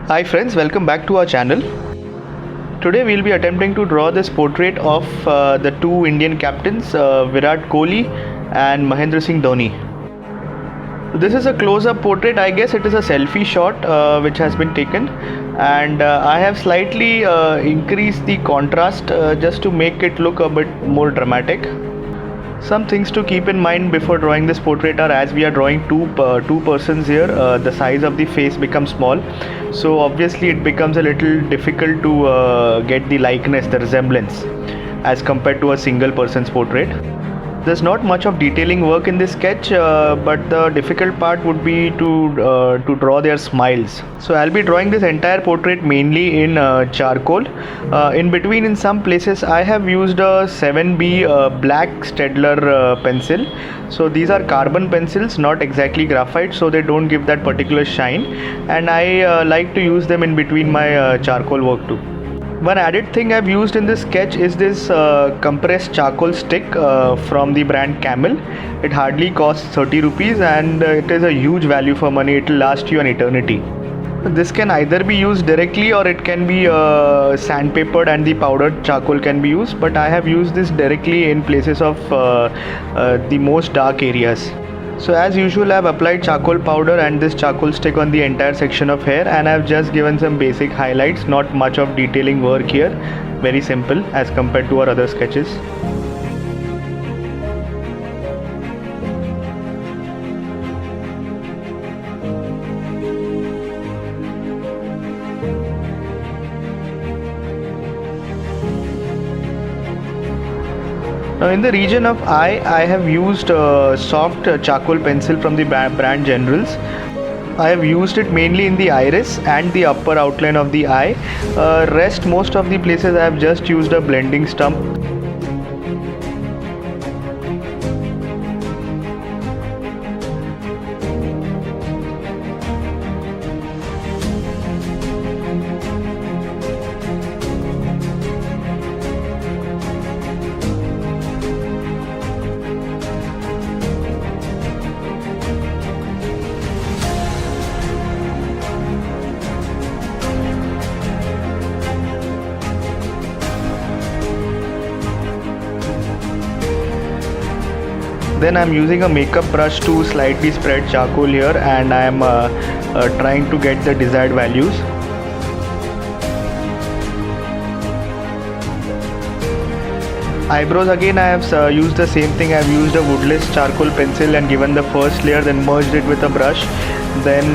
Hi friends, welcome back to our channel. Today we'll be attempting to draw this portrait of the two Indian captains, Virat Kohli and Mahendra Singh Dhoni. This is a close-up portrait. I guess it is a selfie shot which has been taken, and I have slightly increased the contrast just to make it look a bit more dramatic. Some things to keep in mind before drawing this portrait are, as we are drawing two persons here, the size of the face becomes small, so obviously it becomes a little difficult to get the likeness, the resemblance, as compared to a single person's portrait. There's not much of detailing work in this sketch, but the difficult part would be to draw their smiles. So I'll be drawing this entire portrait mainly in charcoal. In between, in some places, I have used a 7B black Staedtler pencil. So these are carbon pencils, not exactly graphite, so they don't give that particular shine. And I like to use them in between my charcoal work too. One added thing I've used in this sketch is this compressed charcoal stick from the brand Camel. It hardly costs 30 rupees and it is a huge value for money. It will last you an eternity. This can either be used directly or it can be sandpapered and the powdered charcoal can be used, but I have used this directly in places of the most dark areas. So as usual, I have applied charcoal powder and this charcoal stick on the entire section of hair, and I have just given some basic highlights, not much of detailing work here, very simple as compared to our other sketches. Now in the region of eye, I have used soft charcoal pencil from the brand Generals. I have used it mainly in the iris and the upper outline of the eye. Most of the places I have just used a blending stump. Then I'm using a makeup brush to slightly spread charcoal here, and I'm trying to get the desired values. Eyebrows, again I have used the same thing. I've used a woodless charcoal pencil and given the first layer, then merged it with a brush. Then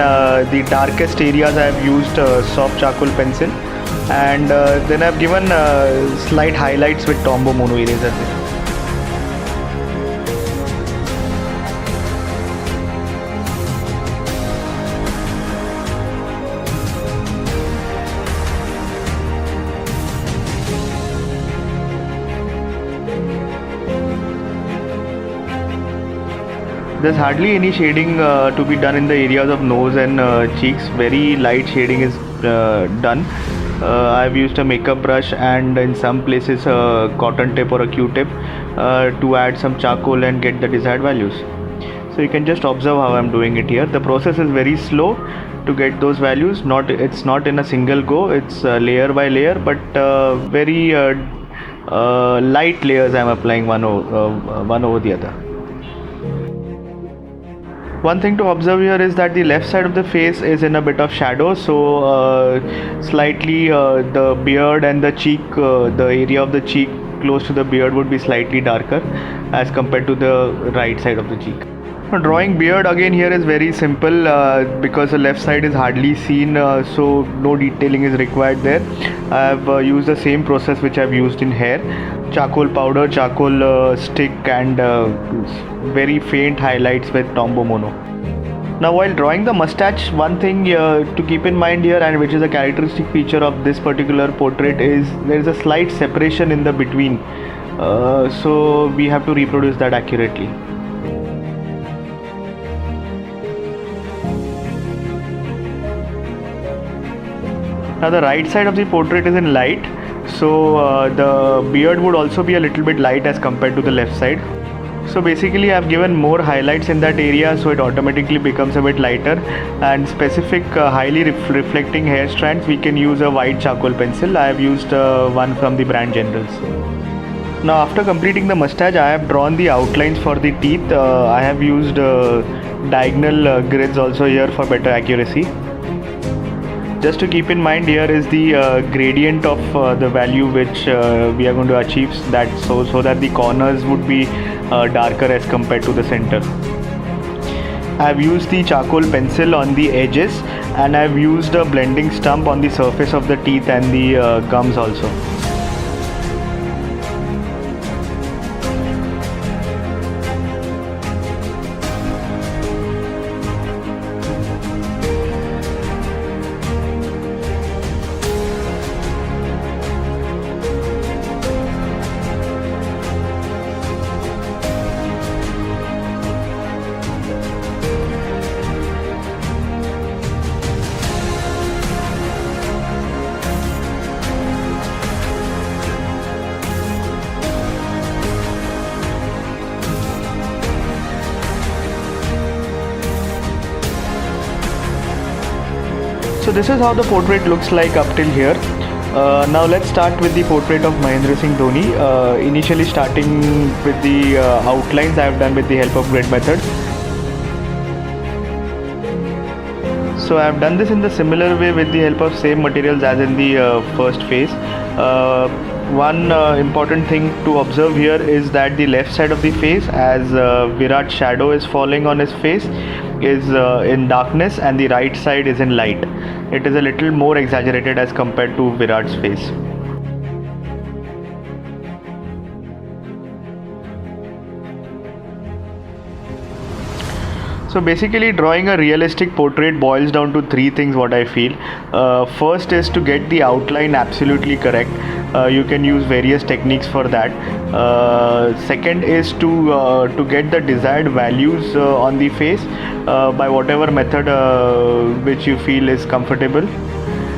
the darkest areas I have used soft charcoal pencil, and then I've given slight highlights with Tombow Mono eraser. There's hardly any shading to be done in the areas of nose and cheeks. Very light shading is done. I've used a makeup brush and in some places a cotton tip or a Q-tip to add some charcoal and get the desired values. So you can just observe how I'm doing it here. The process is very slow to get those values. It's not in a single go. It's layer by layer, but very light layers I'm applying one over the other. One thing to observe here is that the left side of the face is in a bit of shadow, so slightly the beard and the cheek, the area of the cheek close to the beard would be slightly darker as compared to the right side of the cheek. Drawing beard again here is very simple because the left side is hardly seen, so no detailing is required there. I have used the same process which I have used in hair. Charcoal powder, charcoal stick, and very faint highlights with Tombow Mono. Now while drawing the mustache, one thing to keep in mind here, and which is a characteristic feature of this particular portrait, is there is a slight separation in the between, so we have to reproduce that accurately. Now the right side of the portrait is in light, so the beard would also be a little bit light as compared to the left side. So basically I've given more highlights in that area, so it automatically becomes a bit lighter. And specific highly reflecting hair strands, we can use a white charcoal pencil. I have used one from the brand Generals. Now after completing the mustache, I have drawn the outlines for the teeth. I have used diagonal grids also here for better accuracy. Just to keep in mind, here is the gradient of the value which we are going to achieve, that so that the corners would be darker as compared to the center. I have used the charcoal pencil on the edges, and I have used a blending stump on the surface of the teeth and the gums also. So this is how the portrait looks like up till here. Now let's start with the portrait of Mahendra Singh Dhoni. Initially starting with the outlines I have done with the help of grid method. So I have done this in the similar way with the help of same materials as in the first phase. One important thing to observe here is that the left side of the face, as Virat's shadow is falling on his face, is in darkness, and the right side is in light. It is a little more exaggerated as compared to Virat's face. So basically, drawing a realistic portrait boils down to three things, what I feel. First is to get the outline absolutely correct. You can use various techniques for that. Second is to get the desired values on the face by whatever method which you feel is comfortable.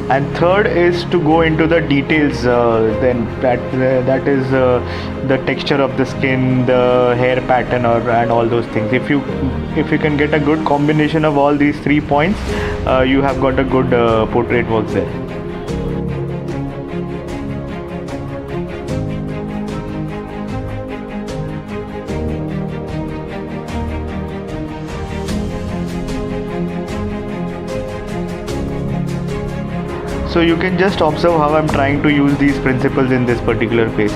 And third is to go into the details, then that is the texture of the skin, the hair pattern, and all those things. If you can get a good combination of all these 3 points, you have got a good portrait work there. So you can just observe how I'm trying to use these principles in this particular phase.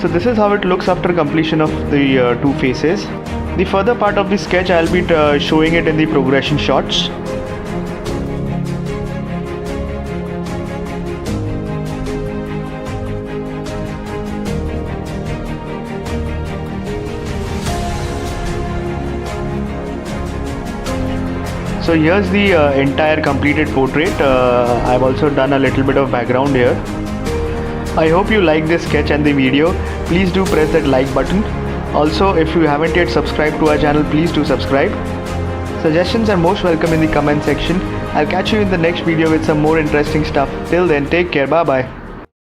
So this is how it looks after completion of the two faces. The further part of the sketch I'll be showing it in the progression shots. So here's the entire completed portrait. I've also done a little bit of background here. I hope you like this sketch and the video. Please do press that like button. Also, if you haven't yet subscribed to our channel, please do subscribe. Suggestions are most welcome in the comment section. I'll catch you in the next video with some more interesting stuff. Till then, take care. Bye bye.